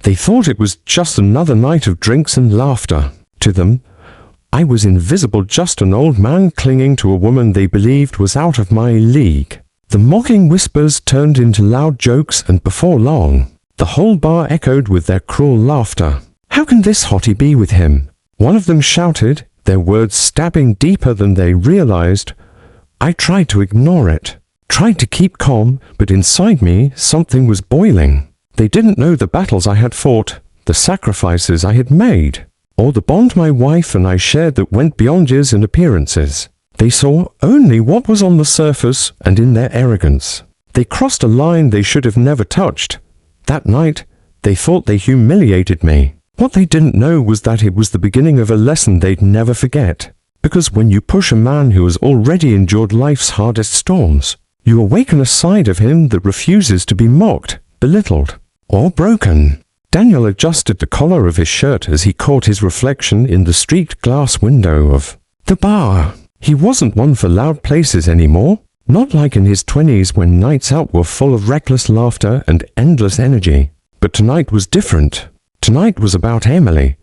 They thought it was just another night of drinks and laughter. To them, I was invisible, just an old man clinging to a woman they believed was out of my league. The mocking whispers turned into loud jokes, and before long, the whole bar echoed with their cruel laughter. "How can this hottie be with him?" one of them shouted, their words stabbing deeper than they realized. I tried to ignore it, tried to keep calm, but inside me something was boiling. They didn't know the battles I had fought, the sacrifices I had made, or the bond my wife and I shared that went beyond years and appearances. They saw only what was on the surface, and in their arrogance, they crossed a line they should have never touched. That night, they thought they humiliated me. What they didn't know was that it was the beginning of a lesson they'd never forget. Because when you push a man who has already endured life's hardest storms, you awaken a side of him that refuses to be mocked, belittled, or broken. Daniel adjusted the collar of his shirt as he caught his reflection in the street glass window of the bar. He wasn't one for loud places anymore, not like in his 20s when nights out were full of reckless laughter and endless energy. But tonight was different. Tonight was about Emily.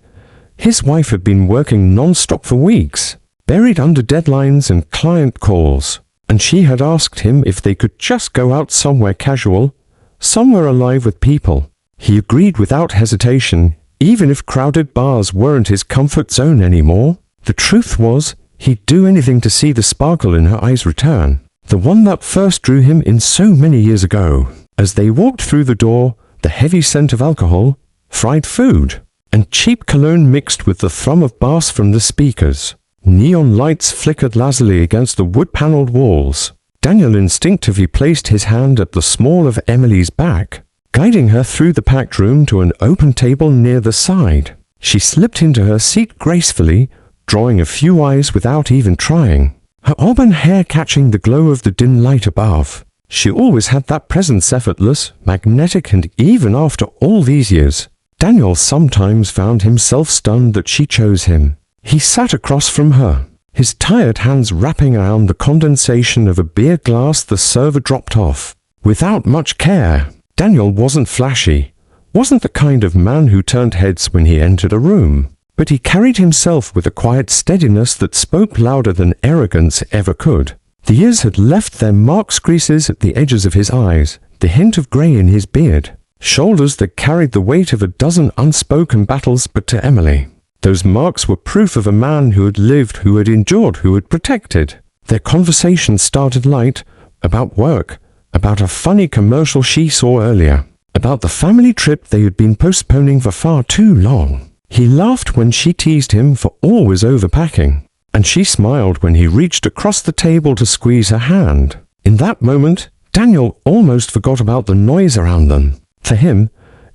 His wife had been working non-stop for weeks, buried under deadlines and client calls, and she had asked him if they could just go out somewhere casual, somewhere alive with people. He agreed without hesitation, even if crowded bars weren't his comfort zone anymore. The truth was, he'd do anything to see the sparkle in her eyes return, the one that first drew him in so many years ago. As they walked through the door, the heavy scent of alcohol, fried food, and cheap cologne mixed with the thrum of bass from the speakers. Neon lights flickered lazily against the wood-paneled walls. Daniel instinctively placed his hand at the small of Emily's back, guiding her through the packed room to an open table near the side. She slipped into her seat gracefully, drawing a few eyes without even trying, her auburn hair catching the glow of the dim light above. She always had that presence, effortless, magnetic, and even after all these years, Daniel sometimes found himself stunned that she chose him. He sat across from her, his tired hands wrapping around the condensation of a beer glass the server dropped off. Without much care, Daniel wasn't flashy, wasn't the kind of man who turned heads when he entered a room, but he carried himself with a quiet steadiness that spoke louder than arrogance ever could. The years had left their marks, creases at the edges of his eyes, the hint of grey in his beard, shoulders that carried the weight of a dozen unspoken battles. But to Emily, those marks were proof of a man who had lived, who had endured, who had protected. Their conversation started light, about work, about a funny commercial she saw earlier, about the family trip they had been postponing for far too long. He laughed when she teased him for always overpacking, and she smiled when he reached across the table to squeeze her hand. In that moment, Daniel almost forgot about the noise around them. For him,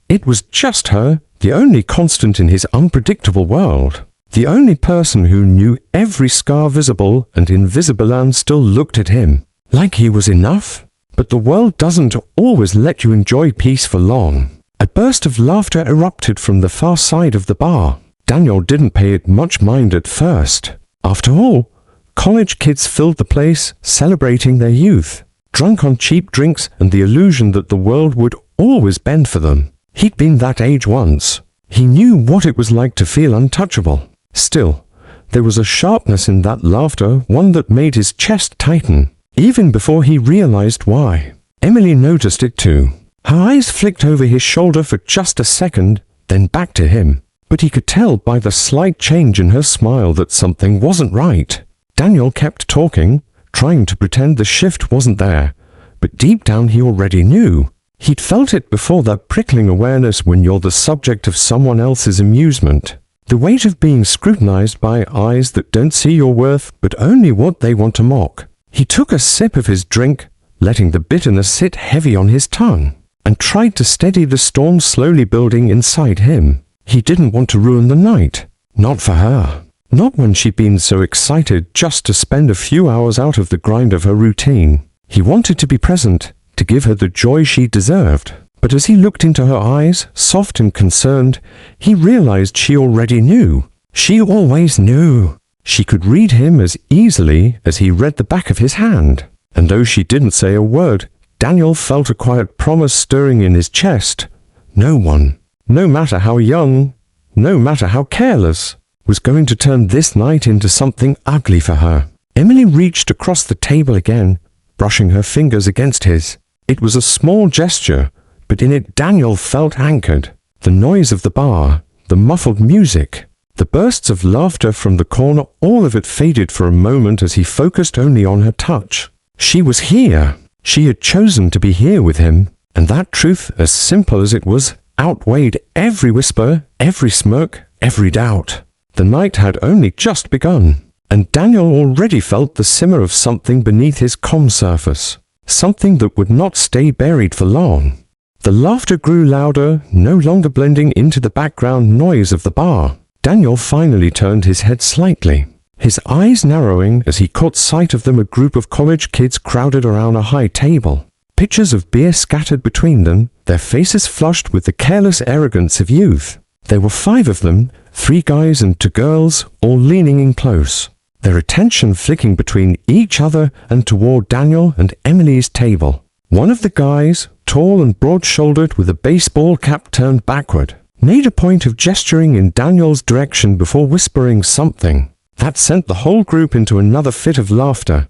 it was just her, the only constant in his unpredictable world, the only person who knew every scar visible and invisible and still looked at him like he was enough. But the world doesn't always let you enjoy peace for long. A burst of laughter erupted from the far side of the bar. Daniel didn't pay it much mind at first. After all, college kids filled the place, celebrating their youth, drunk on cheap drinks and the illusion that the world would always bend for them. He'd been that age once. He knew what it was like to feel untouchable. Still, there was a sharpness in that laughter, one that made his chest tighten, even before he realized why. Emily noticed it too. Her eyes flicked over his shoulder for just a second, then back to him. But he could tell by the slight change in her smile that something wasn't right. Daniel kept talking, trying to pretend the shift wasn't there, but deep down he already knew. He'd felt it before, that prickling awareness when you're the subject of someone else's amusement. The weight of being scrutinized by eyes that don't see your worth, but only what they want to mock. He took a sip of his drink, letting the bitterness sit heavy on his tongue, and tried to steady the storm slowly building inside him. He didn't want to ruin the night. Not for her. Not when she'd been so excited just to spend a few hours out of the grind of her routine. He wanted to be present, to give her the joy she deserved. But as he looked into her eyes, soft and concerned, he realized she already knew. She always knew. She could read him as easily as he read the back of his hand. And though she didn't say a word, Daniel felt a quiet promise stirring in his chest. No one, no matter how young, no matter how careless, was going to turn this night into something ugly for her. Emily reached across the table again, brushing her fingers against his. It was a small gesture, but in it Daniel felt anchored. The noise of the bar, the muffled music, the bursts of laughter from the corner, all of it faded for a moment as he focused only on her touch. She was here. She had chosen to be here with him, and that truth, as simple as it was, outweighed every whisper, every smirk, every doubt. The night had only just begun, and Daniel already felt the simmer of something beneath his calm surface, something that would not stay buried for long. The laughter grew louder, no longer blending into the background noise of the bar. Daniel finally turned his head slightly, his eyes narrowing as he caught sight of them, a group of college kids crowded around a high table. Pitchers of beer scattered between them, their faces flushed with the careless arrogance of youth. There were 5 of them, 3 guys and 2 girls, all leaning in close, their attention flicking between each other and toward Daniel and Emily's table. One of the guys, tall and broad-shouldered with a baseball cap turned backward, made a point of gesturing in Daniel's direction before whispering something. That sent the whole group into another fit of laughter.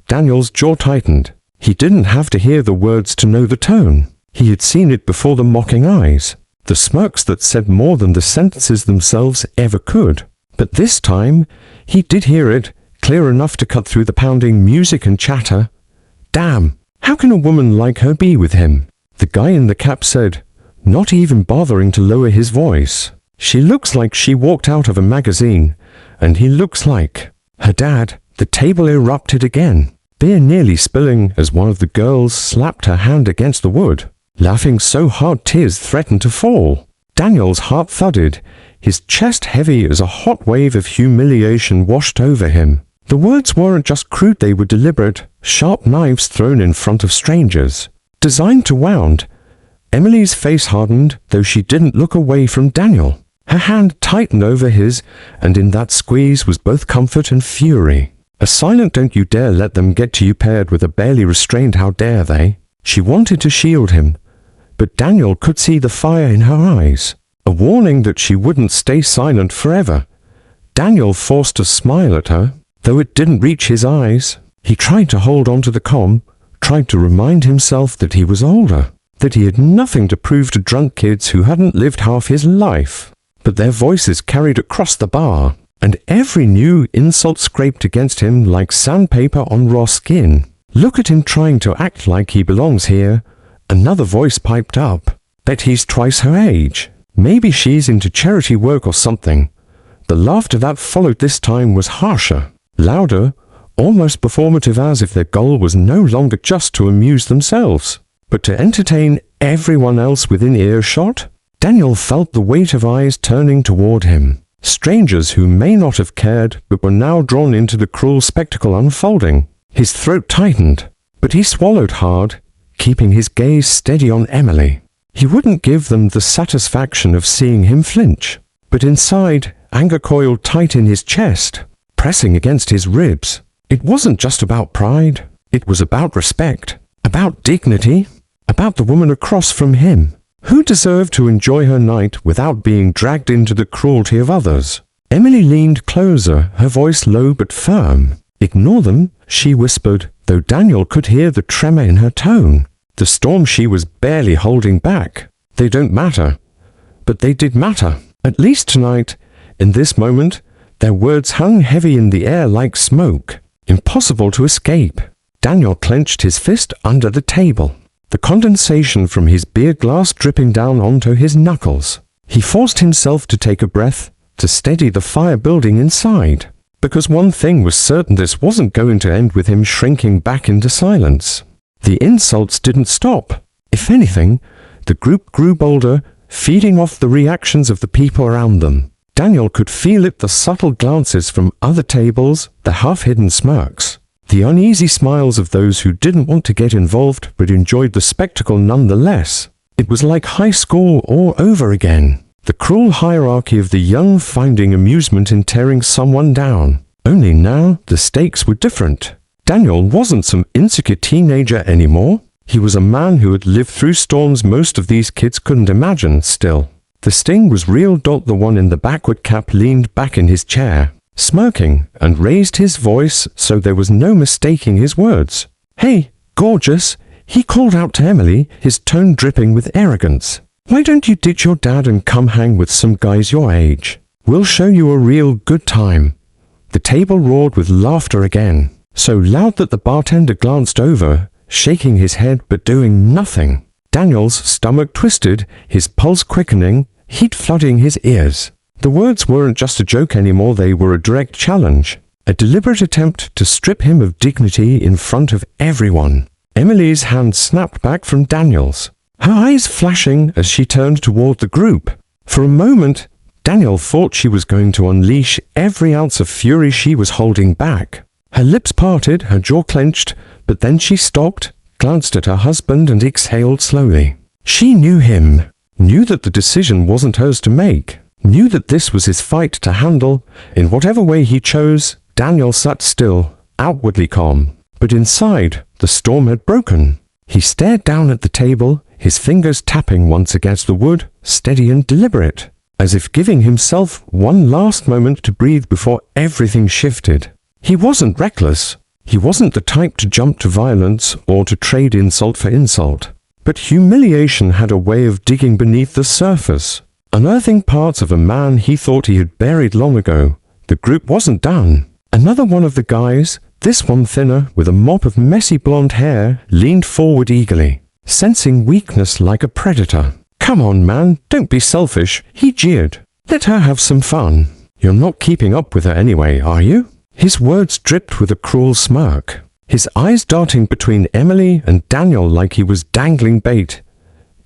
Daniel's jaw tightened. He didn't have to hear the words to know the tone. He had seen it before, the mocking eyes, the smirks that said more than the sentences themselves ever could. But this time, he did hear it, clear enough to cut through the pounding music and chatter. Damn, how can a woman like her be with him? The guy in the cap said, not even bothering to lower his voice. She looks like she walked out of a magazine, and he looks like her dad. The table erupted again, beer nearly spilling as one of the girls slapped her hand against the wood, laughing so hard tears threatened to fall. Daniel's heart thudded, his chest heavy as a hot wave of humiliation washed over him. The words weren't just crude, they were deliberate, sharp knives thrown in front of strangers, designed to wound. Emily's face hardened, though she didn't look away from Daniel. Her hand tightened over his, and in that squeeze was both comfort and fury. A silent "don't you dare let them get to you" paired with a barely restrained "how dare they." She wanted to shield him, but Daniel could see the fire in her eyes, a warning that she wouldn't stay silent forever. Daniel forced a smile at her, though it didn't reach his eyes. He tried to hold on to the calm, tried to remind himself that he was older, that he had nothing to prove to drunk kids who hadn't lived half his life. But their voices carried across the bar, and every new insult scraped against him like sandpaper on raw skin. Look at him trying to act like he belongs here. Another voice piped up. Bet he's twice her age. Maybe she's into charity work or something. The laughter that followed this time was harsher, louder, almost performative, as if their goal was no longer just to amuse themselves, but to entertain everyone else within earshot. Daniel felt the weight of eyes turning toward him, strangers who may not have cared but were now drawn into the cruel spectacle unfolding. His throat tightened, but he swallowed hard, keeping his gaze steady on Emily. He wouldn't give them the satisfaction of seeing him flinch, but inside, anger coiled tight in his chest, pressing against his ribs. It wasn't just about pride, it was about respect, about dignity, about the woman across from him, who deserved to enjoy her night without being dragged into the cruelty of others. Emily leaned closer, her voice low but firm. Ignore them, she whispered, though Daniel could hear the tremor in her tone, the storm she was barely holding back. They don't matter. But they did matter. At least tonight, in this moment, their words hung heavy in the air like smoke, impossible to escape. Daniel clenched his fist under the table, the condensation from his beer glass dripping down onto his knuckles. He forced himself to take a breath, to steady the fire building inside, because one thing was certain: this wasn't going to end with him shrinking back into silence. The insults didn't stop. If anything, the group grew bolder, feeding off the reactions of the people around them. Daniel could feel it, the subtle glances from other tables, the half-hidden smirks, the uneasy smiles of those who didn't want to get involved but enjoyed the spectacle nonetheless. It was like high school all over again. The cruel hierarchy of the young finding amusement in tearing someone down. Only now the stakes were different. Daniel wasn't some insecure teenager anymore. He was a man who had lived through storms most of these kids couldn't imagine. Still, The sting was real. The one in the backward cap leaned back in his chair, smirking, and raised his voice so there was no mistaking his words. "Hey, gorgeous," he called out to Emily, his tone dripping with arrogance. "Why don't you ditch your dad and come hang with some guys your age? We'll show you a real good time." The table roared with laughter again, so loud that the bartender glanced over, shaking his head but doing nothing. Daniel's stomach twisted, his pulse quickening, heat flooding his ears. The words weren't just a joke anymore, they were a direct challenge, a deliberate attempt to strip him of dignity in front of everyone. Emily's hand snapped back from Daniel's, her eyes flashing as she turned toward the group. For a moment, Daniel thought she was going to unleash every ounce of fury she was holding back. Her lips parted, her jaw clenched, but then she stopped, glanced at her husband and exhaled slowly. She knew him, knew that the decision wasn't hers to make, knew that this was his fight to handle. In whatever way he chose, Daniel sat still, outwardly calm. But inside, the storm had broken. He stared down at the table, his fingers tapping once against the wood, steady and deliberate, as if giving himself one last moment to breathe before everything shifted. He wasn't reckless. He wasn't the type to jump to violence or to trade insult for insult. But humiliation had a way of digging beneath the surface, unearthing parts of a man he thought he had buried long ago. The group wasn't done. Another one of the guys, this one thinner, with a mop of messy blonde hair, leaned forward eagerly, sensing weakness like a predator. "Come on, man, don't be selfish," he jeered. "Let her have some fun. You're not keeping up with her anyway, are you?" His words dripped with a cruel smirk, his eyes darting between Emily and Daniel like he was dangling bait.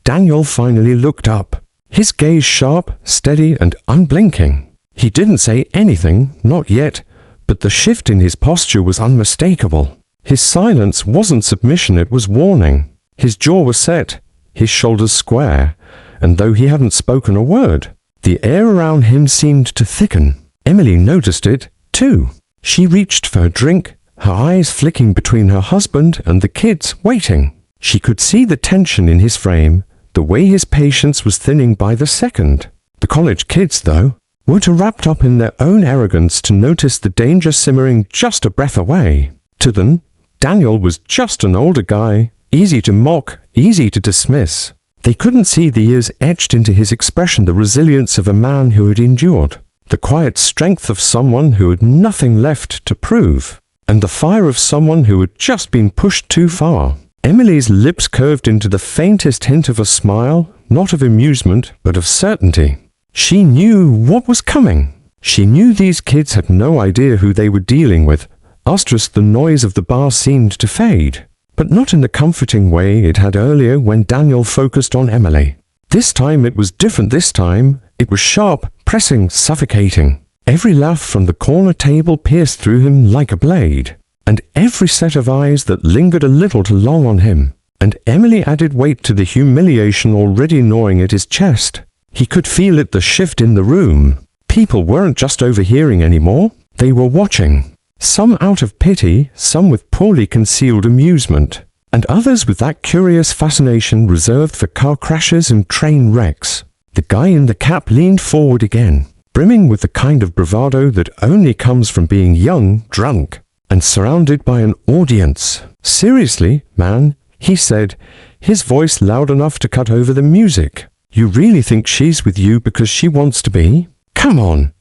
Daniel finally looked up, his gaze sharp, steady, and unblinking. He didn't say anything, not yet, but the shift in his posture was unmistakable. His silence wasn't submission, it was warning. His jaw was set, his shoulders square, and though he hadn't spoken a word, the air around him seemed to thicken. Emily noticed it, too. She reached for her drink, her eyes flicking between her husband and the kids waiting. She could see the tension in his frame, the way his patience was thinning by the second. The college kids, though, were too wrapped up in their own arrogance to notice the danger simmering just a breath away. To them, Daniel was just an older guy, easy to mock, easy to dismiss. They couldn't see the years etched into his expression, the resilience of a man who had endured, the quiet strength of someone who had nothing left to prove, and the fire of someone who had just been pushed too far. Emily's lips curved into the faintest hint of a smile, not of amusement, but of certainty. She knew what was coming. She knew these kids had no idea who they were dealing with. Asterisk, the noise of the bar seemed to fade, but not in the comforting way it had earlier when Daniel focused on Emily. This time it was different. This time it was sharp, pressing, suffocating. Every laugh from the corner table pierced through him like a blade, and every set of eyes that lingered a little too long on him. And Emily added weight to the humiliation already gnawing at his chest. He could feel it, the shift in the room. People weren't just overhearing anymore, they were watching. Some out of pity, some with poorly concealed amusement, and others with that curious fascination reserved for car crashes and train wrecks. The guy in the cap leaned forward again, brimming with the kind of bravado that only comes from being young, drunk, and surrounded by an audience. "Seriously, man," he said, his voice loud enough to cut over the music. "You really think she's with you because she wants to be? Come on.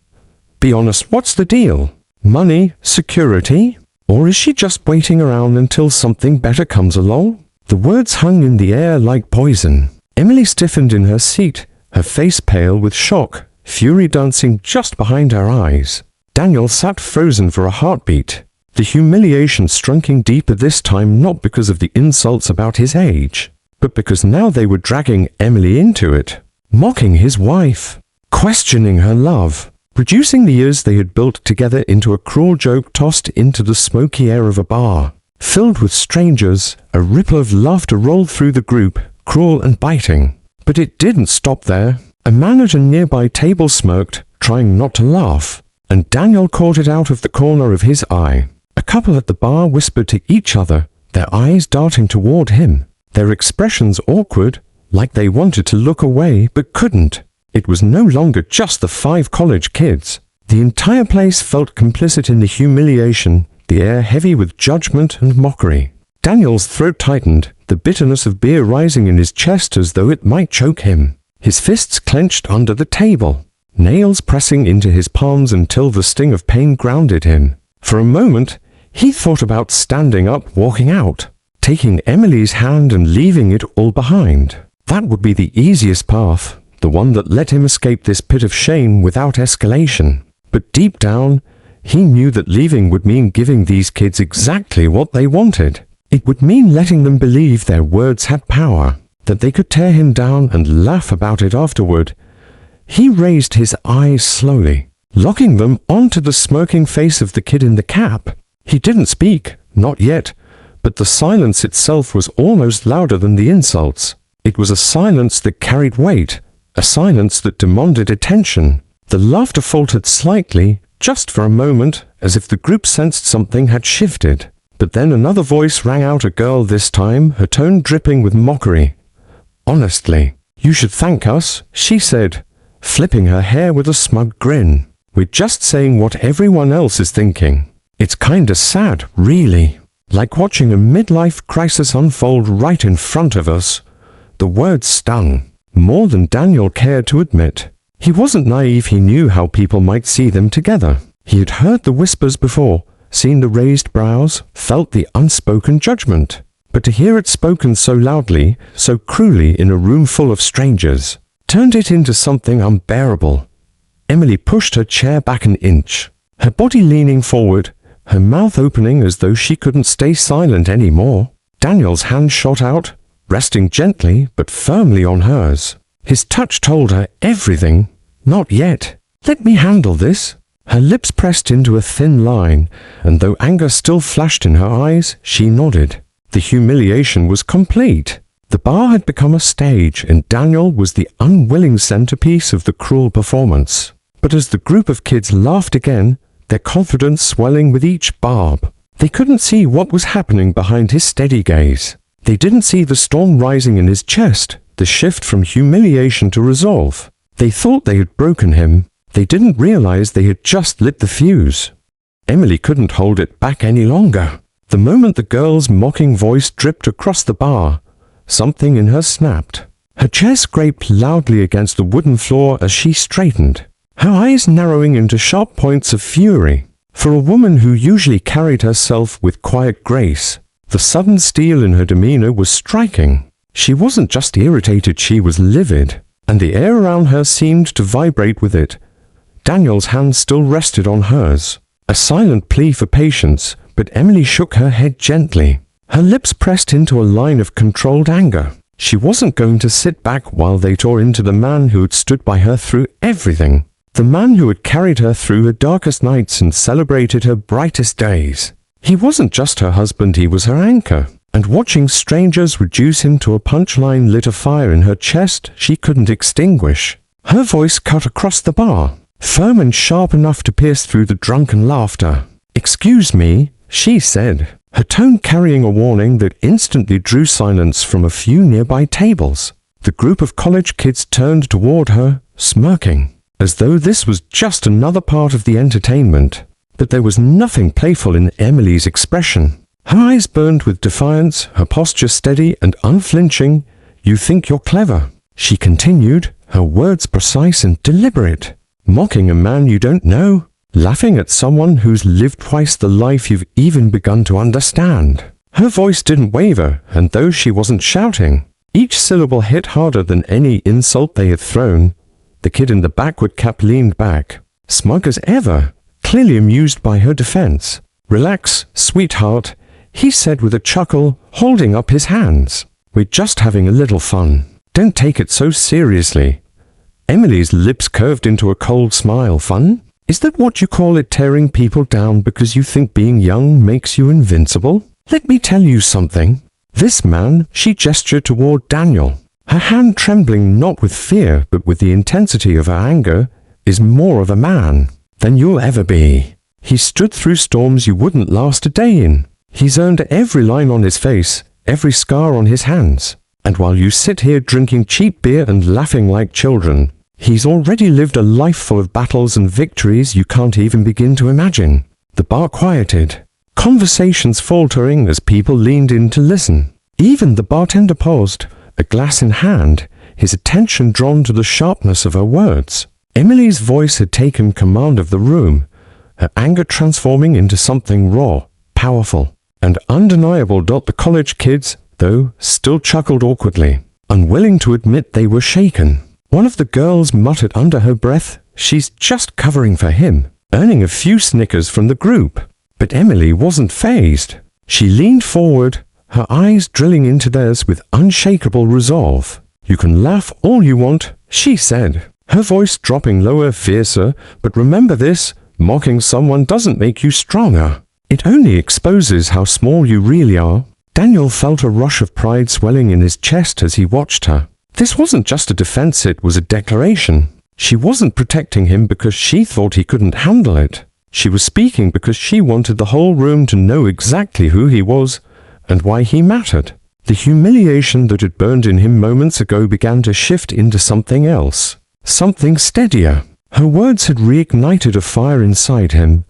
Be honest, what's the deal? Money? Security? Or is she just waiting around until something better comes along?" The words hung in the air like poison. Emily stiffened in her seat, her face pale with shock, fury dancing just behind her eyes. Daniel sat frozen for a heartbeat, the humiliation striking deeper this time, not because of the insults about his age, but because now they were dragging Emily into it, mocking his wife, questioning her love, reducing the years they had built together into a cruel joke tossed into the smoky air of a bar. Filled with strangers, a ripple of laughter rolled through the group, cruel and biting. But it didn't stop there. A man at a nearby table smirked, trying not to laugh, and Daniel caught it out of the corner of his eye. A couple at the bar whispered to each other, their eyes darting toward him, their expressions awkward, like they wanted to look away but couldn't. It was no longer just the 5 college kids. The entire place felt complicit in the humiliation, the air heavy with judgment and mockery. Daniel's throat tightened, the bitterness of beer rising in his chest as though it might choke him. His fists clenched under the table, nails pressing into his palms until the sting of pain grounded him. For a moment, he thought about standing up, walking out, taking Emily's hand and leaving it all behind. That would be the easiest path, the one that let him escape this pit of shame without escalation. But deep down, he knew that leaving would mean giving these kids exactly what they wanted. It would mean letting them believe their words had power, that they could tear him down and laugh about it afterward. He raised his eyes slowly, locking them onto the smirking face of the kid in the cap. He didn't speak, not yet, but the silence itself was almost louder than the insults. It was a silence that carried weight, a silence that demanded attention. The laughter faltered slightly, just for a moment, as if the group sensed something had shifted. But then another voice rang out, a girl this time, her tone dripping with mockery. "Honestly, you should thank us," she said, flipping her hair with a smug grin. "We're just saying what everyone else is thinking. It's kinda sad, really. Like watching a midlife crisis unfold right in front of us." The words stung, more than Daniel cared to admit. He wasn't naive, he knew how people might see them together. He had heard the whispers before, seen the raised brows, felt the unspoken judgment. But to hear it spoken so loudly, so cruelly in a room full of strangers, turned it into something unbearable. Emily pushed her chair back an inch, her body leaning forward, her mouth opening as though she couldn't stay silent anymore. Daniel's hand shot out, resting gently but firmly on hers. His touch told her everything. "Not yet. Let me handle this." Her lips pressed into a thin line, and though anger still flashed in her eyes, she nodded. The humiliation was complete. The bar had become a stage, and Daniel was the unwilling centerpiece of the cruel performance. But as the group of kids laughed again, their confidence swelling with each barb, they couldn't see what was happening behind his steady gaze. They didn't see the storm rising in his chest, the shift from humiliation to resolve. They thought they had broken him. They didn't realize they had just lit the fuse. Emily couldn't hold it back any longer. The moment the girl's mocking voice dripped across the bar, something in her snapped. Her chair scraped loudly against the wooden floor as she straightened, her eyes narrowing into sharp points of fury. For a woman who usually carried herself with quiet grace, the sudden steel in her demeanor was striking. She wasn't just irritated, she was livid, and the air around her seemed to vibrate with it. Daniel's hand still rested on hers, a silent plea for patience, but Emily shook her head gently. Her lips pressed into a line of controlled anger. She wasn't going to sit back while they tore into the man who had stood by her through everything, the man who had carried her through her darkest nights and celebrated her brightest days. He wasn't just her husband, he was her anchor, and watching strangers reduce him to a punchline lit a fire in her chest she couldn't extinguish. Her voice cut across the bar, firm and sharp enough to pierce through the drunken laughter. "Excuse me," she said, her tone carrying a warning that instantly drew silence from a few nearby tables. The group of college kids turned toward her, smirking, as though this was just another part of the entertainment. But there was nothing playful in Emily's expression. Her eyes burned with defiance, her posture steady and unflinching. "You think you're clever," she continued, her words precise and deliberate. "Mocking a man you don't know, laughing at someone who's lived twice the life you've even begun to understand." Her voice didn't waver, and though she wasn't shouting, each syllable hit harder than any insult they had thrown. The kid in the backward cap leaned back, smug as ever, clearly amused by her defense. "Relax, sweetheart," he said with a chuckle, holding up his hands. "We're just having a little fun. Don't take it so seriously." Emily's lips curved into a cold smile. "Fun? Is that what you call it, tearing people down because you think being young makes you invincible? Let me tell you something. This man," she gestured toward Daniel, her hand trembling not with fear but with the intensity of her anger, "is more of a man than you'll ever be. He's stood through storms you wouldn't last a day in. He's earned every line on his face, every scar on his hands. And while you sit here drinking cheap beer and laughing like children, He's already lived a life full of battles and victories you can't even begin to imagine. The bar quieted, conversations faltering as people leaned in to listen. Even the bartender paused, a glass in hand, his attention drawn to the sharpness of her words. Emily's voice had taken command of the room, her anger transforming into something raw, powerful, and undeniable. The college kids, though, still chuckled awkwardly, unwilling to admit they were shaken. One of the girls muttered under her breath, "She's just covering for him," earning a few snickers from the group. But Emily wasn't fazed. She leaned forward, her eyes drilling into theirs with unshakable resolve. "You can laugh all you want," she said, her voice dropping lower, fiercer, "but remember this, mocking someone doesn't make you stronger. It only exposes how small you really are." Daniel felt a rush of pride swelling in his chest as he watched her. This wasn't just a defense, it was a declaration. She wasn't protecting him because she thought he couldn't handle it. She was speaking because she wanted the whole room to know exactly who he was and why he mattered. The humiliation that had burned in him moments ago began to shift into something else, something steadier. Her words had reignited a fire inside him,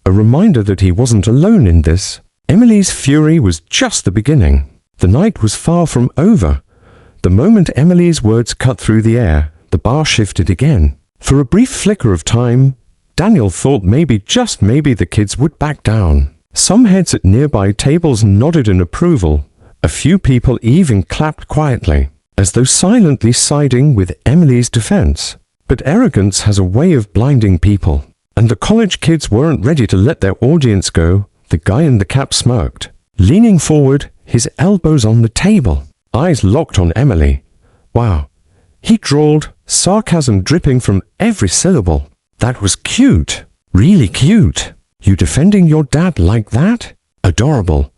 a reminder that he wasn't alone in this. Emily's fury was just the beginning. The night was far from over. The moment Emily's words cut through the air, the bar shifted again. For a brief flicker of time, Daniel thought maybe, just maybe, the kids would back down. Some heads at nearby tables nodded in approval. A few people even clapped quietly, as though silently siding with Emily's defense. But arrogance has a way of blinding people, and the college kids weren't ready to let their audience go. The guy in the cap smirked, leaning forward, his elbows on the table, eyes locked on Emily. "Wow," he drawled, sarcasm dripping from every syllable. "That was cute. Really cute. You defending your dad like that? Adorable."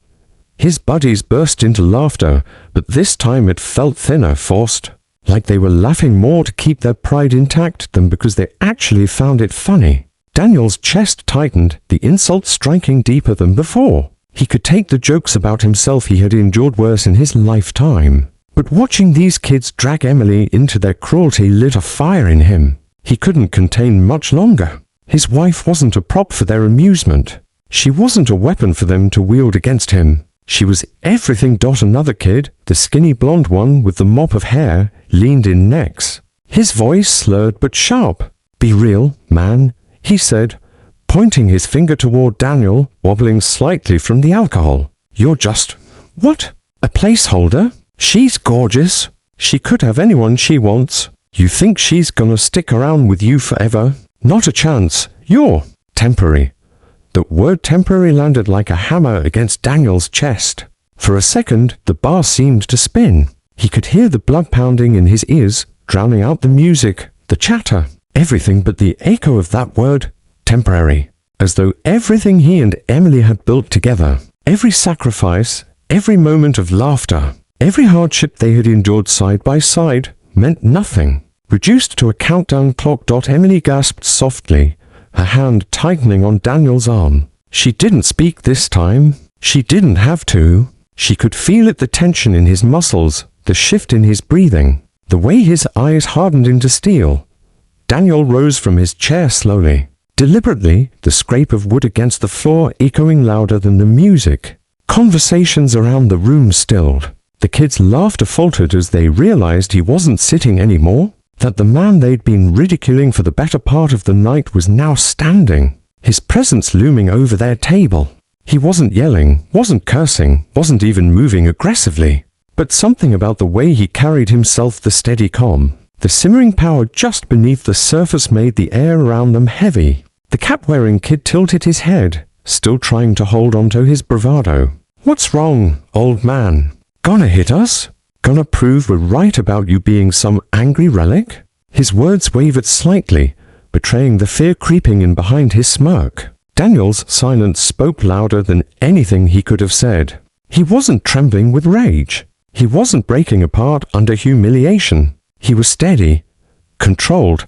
His buddies burst into laughter, but this time it felt thinner, forced, like they were laughing more to keep their pride intact than because they actually found it funny. Daniel's chest tightened, the insult striking deeper than before. He could take the jokes about himself, he had endured worse in his lifetime. But watching these kids drag Emily into their cruelty lit a fire in him. He couldn't contain much longer. His wife wasn't a prop for their amusement. She wasn't a weapon for them to wield against him. She was everything. Another kid, the skinny blonde one with the mop of hair, leaned in next. His voice slurred but sharp. "Be real, man," he said, pointing his finger toward Daniel, wobbling slightly from the alcohol. "You're just, what? A placeholder? She's gorgeous. She could have anyone she wants. You think she's gonna stick around with you forever? Not a chance. You're temporary." The word temporary landed like a hammer against Daniel's chest. For a second, the bar seemed to spin. He could hear the blood pounding in his ears, drowning out the music, the chatter, everything but the echo of that word, temporary. As though everything he and Emily had built together, every sacrifice, every moment of laughter, every hardship they had endured side by side, meant nothing. Reduced to a countdown clock. Emily gasped softly, her hand tightening on Daniel's arm. She didn't speak this time. She didn't have to. She could feel it, the tension in his muscles, the shift in his breathing, the way his eyes hardened into steel. Daniel rose from his chair slowly, deliberately, the scrape of wood against the floor echoing louder than the music. Conversations around the room stilled. The kids' laughter faltered as they realized he wasn't sitting anymore, that the man they'd been ridiculing for the better part of the night was now standing, his presence looming over their table. He wasn't yelling, wasn't cursing, wasn't even moving aggressively, but something about the way he carried himself, the steady calm, the simmering power just beneath the surface, made the air around them heavy. The cap-wearing kid tilted his head, still trying to hold onto his bravado. "What's wrong, old man? Gonna hit us? Gonna prove we're right about you being some angry relic?" His words wavered slightly, betraying the fear creeping in behind his smirk. Daniel's silence spoke louder than anything he could have said. He wasn't trembling with rage. He wasn't breaking apart under humiliation. He was steady, controlled,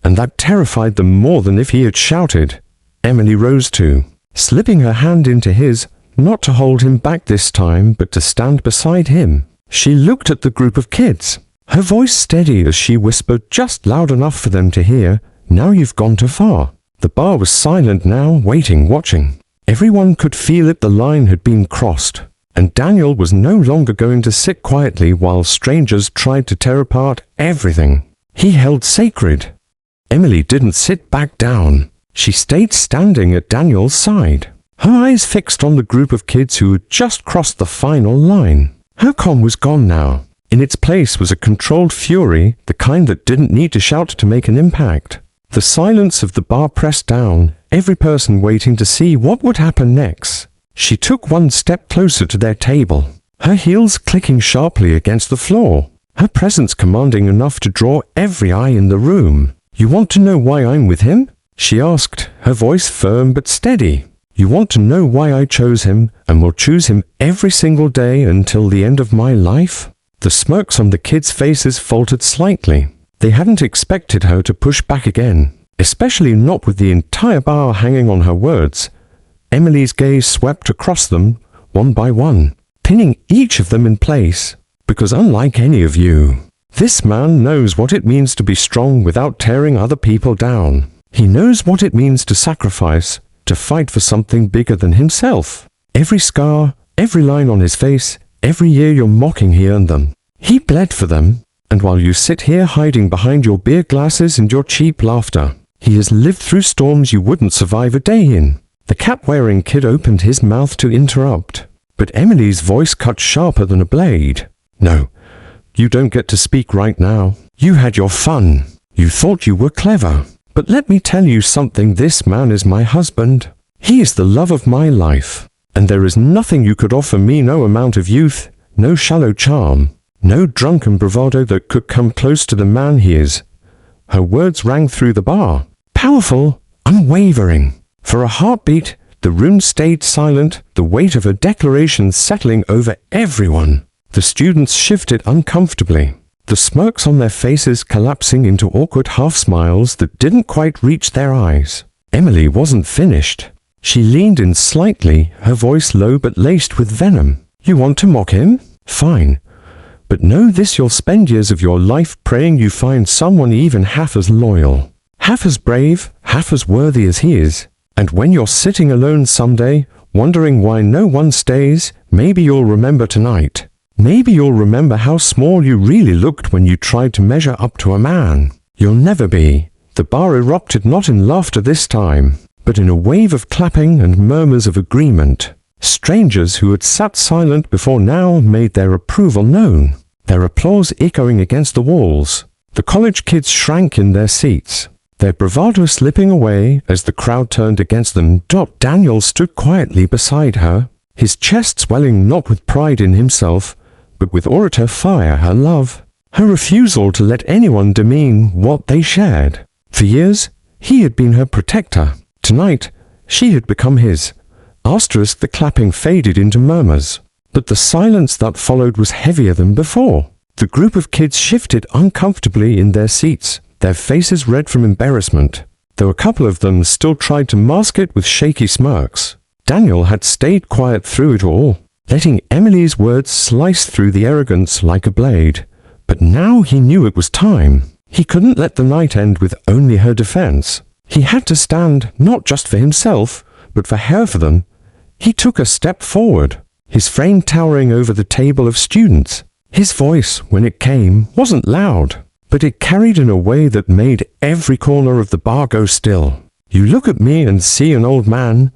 and that terrified them more than if he had shouted. Emily rose too, slipping her hand into his, not to hold him back this time, but to stand beside him. She looked at the group of kids. her voice steady as she whispered just loud enough for them to hear, "Now you've gone too far." The bar was silent now, waiting, watching. Everyone could feel it, the line had been crossed, and Daniel was no longer going to sit quietly while strangers tried to tear apart everything he held sacred. Emily didn't sit back down. She stayed standing at Daniel's side, her eyes fixed on the group of kids who had just crossed the final line. Her calm was gone now. In its place was a controlled fury, the kind that didn't need to shout to make an impact. The silence of the bar pressed down, every person waiting to see what would happen next. She took one step closer to their table, her heels clicking sharply against the floor, her presence commanding enough to draw every eye in the room. "You want to know why I'm with him?" she asked, her voice firm but steady. "You want to know why I chose him and will choose him every single day until the end of my life?" The smirks on the kids' faces faltered slightly. They hadn't expected her to push back again, especially not with the entire bar hanging on her words. Emily's gaze swept across them, one by one, pinning each of them in place. "Because unlike any of you, this man knows what it means to be strong without tearing other people down. He knows what it means to sacrifice, to fight for something bigger than himself. Every scar, every line on his face, every year you're mocking he earned them. He bled for them, and while you sit here hiding behind your beer glasses and your cheap laughter, he has lived through storms you wouldn't survive a day in." The cap-wearing kid opened his mouth to interrupt, but Emily's voice cut sharper than a blade. "No, you don't get to speak right now. You had your fun. You thought you were clever. But let me tell you something, this man is my husband. He is the love of my life. And there is nothing you could offer me, no amount of youth, no shallow charm, no drunken bravado that could come close to the man he is." Her words rang through the bar, powerful, unwavering. For a heartbeat, the room stayed silent, the weight of her declaration settling over everyone. The students shifted uncomfortably, the smirks on their faces collapsing into awkward half-smiles that didn't quite reach their eyes. Emily wasn't finished. She leaned in slightly, her voice low but laced with venom. "You want to mock him? Fine. But know this, you'll spend years of your life praying you find someone even half as loyal, half as brave, half as worthy as he is. And when you're sitting alone someday, wondering why no one stays, maybe you'll remember tonight. Maybe you'll remember how small you really looked when you tried to measure up to a man. You'll never be." The bar erupted not in laughter this time, but in a wave of clapping and murmurs of agreement. Strangers who had sat silent before now made their approval known, their applause echoing against the walls. The college kids shrank in their seats, their bravado slipping away as the crowd turned against them. Daniel stood quietly beside her, his chest swelling not with pride in himself, but with orator fire, her love, her refusal to let anyone demean what they shared. For years, he had been her protector. Tonight, she had become his. Asterisk, the clapping faded into murmurs, but the silence that followed was heavier than before. The group of kids shifted uncomfortably in their seats, their faces red from embarrassment, though a couple of them still tried to mask it with shaky smirks. Daniel had stayed quiet through it all, letting Emily's words slice through the arrogance like a blade. But now he knew it was time. He couldn't let the night end with only her defense. He had to stand not just for himself, but for her, for them. He took a step forward, his frame towering over the table of students. His voice, when it came, wasn't loud, but it carried in a way that made every corner of the bar go still. "You look at me and see an old man,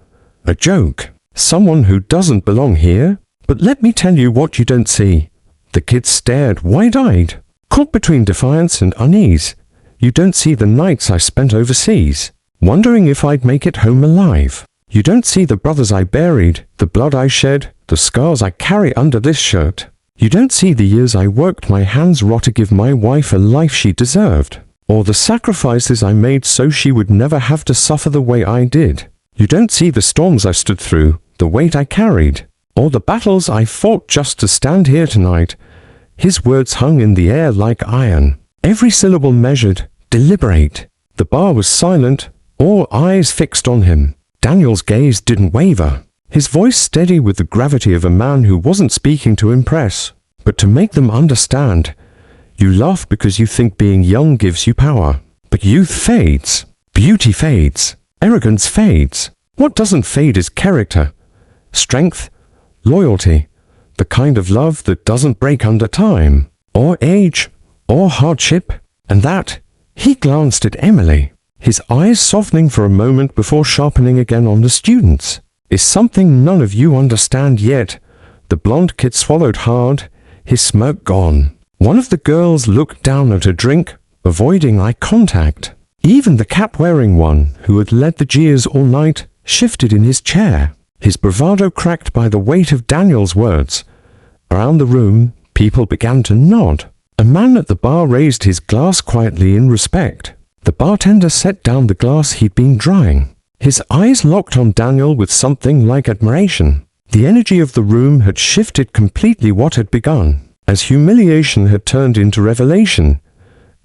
a joke, someone who doesn't belong here. But let me tell you what you don't see." The kids stared wide-eyed, caught between defiance and unease. "You don't see the nights I spent overseas, wondering if I'd make it home alive. You don't see the brothers I buried, the blood I shed, the scars I carry under this shirt. You don't see the years I worked my hands raw to give my wife a life she deserved, or the sacrifices I made so she would never have to suffer the way I did. You don't see the storms I stood through, the weight I carried, or the battles I fought just to stand here tonight." His words hung in the air like iron, every syllable measured, deliberate. The bar was silent, all eyes fixed on him. Daniel's gaze didn't waver, his voice steady with the gravity of a man who wasn't speaking to impress, but to make them understand. You laugh because you think being young gives you power. But youth fades. Beauty fades. Arrogance fades. What doesn't fade is character, strength, loyalty, the kind of love that doesn't break under time, or age, or hardship. And that, he glanced at Emily, his eyes softening for a moment before sharpening again on the students, is something none of you understand yet. The blonde kid swallowed hard, his smirk gone. One of the girls looked down at her drink, avoiding eye contact. Even the cap-wearing one, who had led the jeers all night, shifted in his chair, his bravado cracked by the weight of Daniel's words. Around the room, people began to nod. A man at the bar raised his glass quietly in respect. The bartender set down the glass he'd been drying. His eyes locked on Daniel with something like admiration. The energy of the room had shifted completely what had begun. As humiliation had turned into revelation,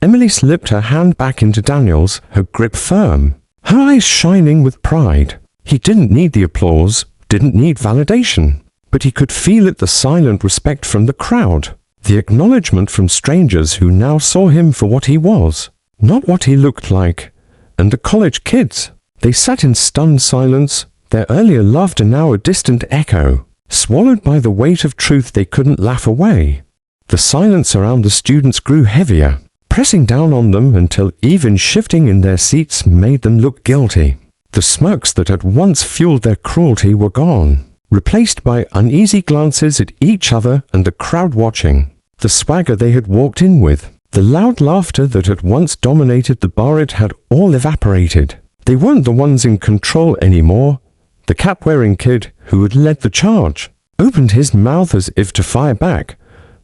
Emily slipped her hand back into Daniel's, her grip firm, her eyes shining with pride. He didn't need the applause, didn't need validation, but he could feel it, the silent respect from the crowd, the acknowledgement from strangers who now saw him for what he was, not what he looked like. And the college kids, they sat in stunned silence, their earlier laughter now a distant echo, swallowed by the weight of truth they couldn't laugh away. The silence around the students grew heavier, pressing down on them until even shifting in their seats made them look guilty. The smirks that had once fueled their cruelty were gone, replaced by uneasy glances at each other and the crowd watching. The swagger they had walked in with, the loud laughter that had once dominated the bar, it had all evaporated. They weren't the ones in control anymore. The cap-wearing kid, who had led the charge, opened his mouth as if to fire back,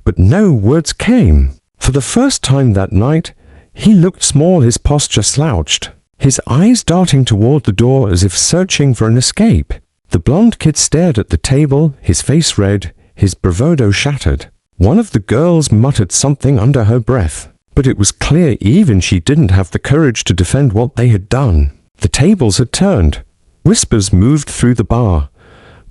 but no words came. For the first time that night, he looked small, his posture slouched, his eyes darting toward the door as if searching for an escape. The blonde kid stared at the table, his face red, his bravado shattered. One of the girls muttered something under her breath, but it was clear even she didn't have the courage to defend what they had done. The tables had turned. Whispers moved through the bar,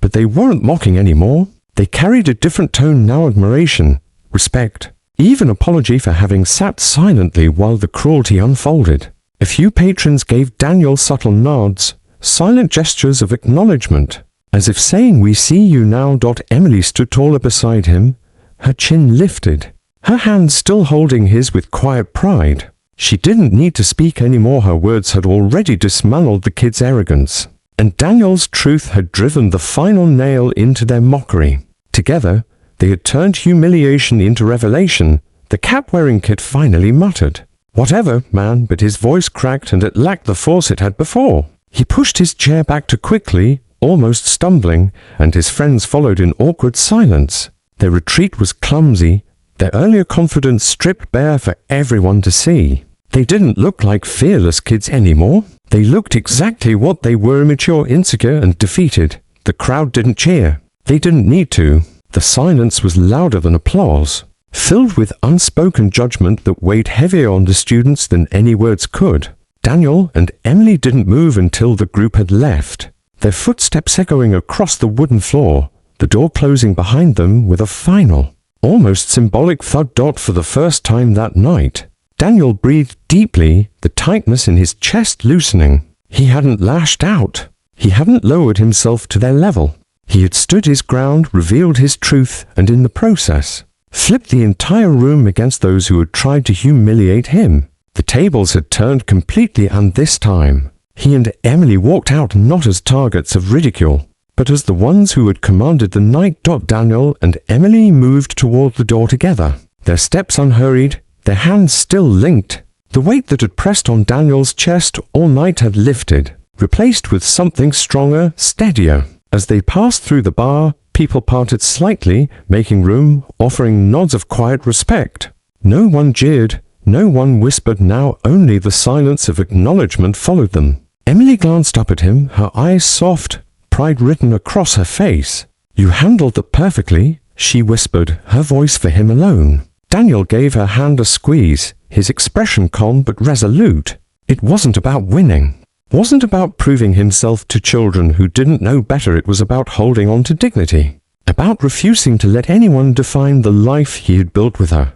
but they weren't mocking anymore. They carried a different tone now, admiration, respect, even apology for having sat silently while the cruelty unfolded. A few patrons gave Daniel subtle nods, silent gestures of acknowledgement, as if saying, "We see you now." Emily stood taller beside him, her chin lifted, her hand still holding his with quiet pride. She didn't need to speak anymore, her words had already dismantled the kid's arrogance, and Daniel's truth had driven the final nail into their mockery. Together, they had turned humiliation into revelation. The cap-wearing kid finally muttered, "Whatever, man," but his voice cracked and it lacked the force it had before. He pushed his chair back too quickly, almost stumbling, and his friends followed in awkward silence. Their retreat was clumsy, their earlier confidence stripped bare for everyone to see. They didn't look like fearless kids anymore. They looked exactly what they were, immature, insecure, and defeated. The crowd didn't cheer. They didn't need to. The silence was louder than applause, filled with unspoken judgment that weighed heavier on the students than any words could. Daniel and Emily didn't move until the group had left, their footsteps echoing across the wooden floor, the door closing behind them with a final, almost symbolic thud. For the first time that night, Daniel breathed deeply, the tightness in his chest loosening. He hadn't lashed out. He hadn't lowered himself to their level. He had stood his ground, revealed his truth, and in the process, flipped the entire room against those who had tried to humiliate him. The tables had turned completely, and this time, he and Emily walked out not as targets of ridicule, but as the ones who had commanded the night. Daniel and Emily moved toward the door together, their steps unhurried, their hands still linked. The weight that had pressed on Daniel's chest all night had lifted, replaced with something stronger, steadier. As they passed through the bar, people parted slightly, making room, offering nods of quiet respect. No one jeered, no one whispered, now only the silence of acknowledgement followed them. Emily glanced up at him, her eyes soft, pride written across her face. "You handled that perfectly," she whispered, her voice for him alone. Daniel gave her hand a squeeze, his expression calm but resolute. It wasn't about winning. Wasn't about proving himself to children who didn't know better. It was about holding on to dignity, about refusing to let anyone define the life he had built with her.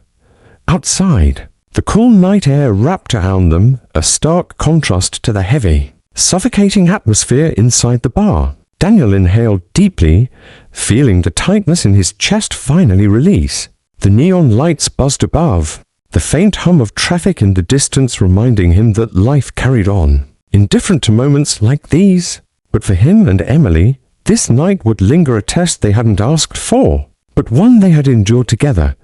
Outside, the cool night air wrapped around them, a stark contrast to the heavy, suffocating atmosphere inside the bar. Daniel inhaled deeply, feeling the tightness in his chest finally release. The neon lights buzzed above, the faint hum of traffic in the distance reminding him that life carried on, indifferent to moments like these. But for him and Emily, this night would linger a test they hadn't asked for, but one they had endured together.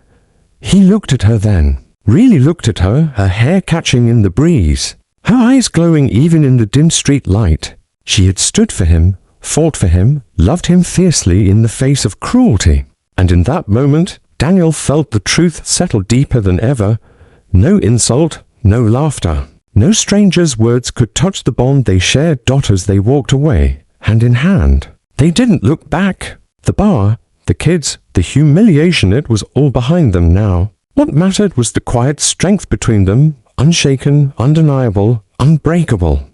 He looked at her then, really looked at her, her hair catching in the breeze, her eyes glowing even in the dim street light. She had stood for him, fought for him, loved him fiercely in the face of cruelty. And in that moment, Daniel felt the truth settle deeper than ever. No insult, no laughter. No stranger's words could touch the bond they shared. As they walked away, hand in hand. They didn't look back. The bar, the kids, the humiliation, it was all behind them now. What mattered was the quiet strength between them, unshaken, undeniable, unbreakable.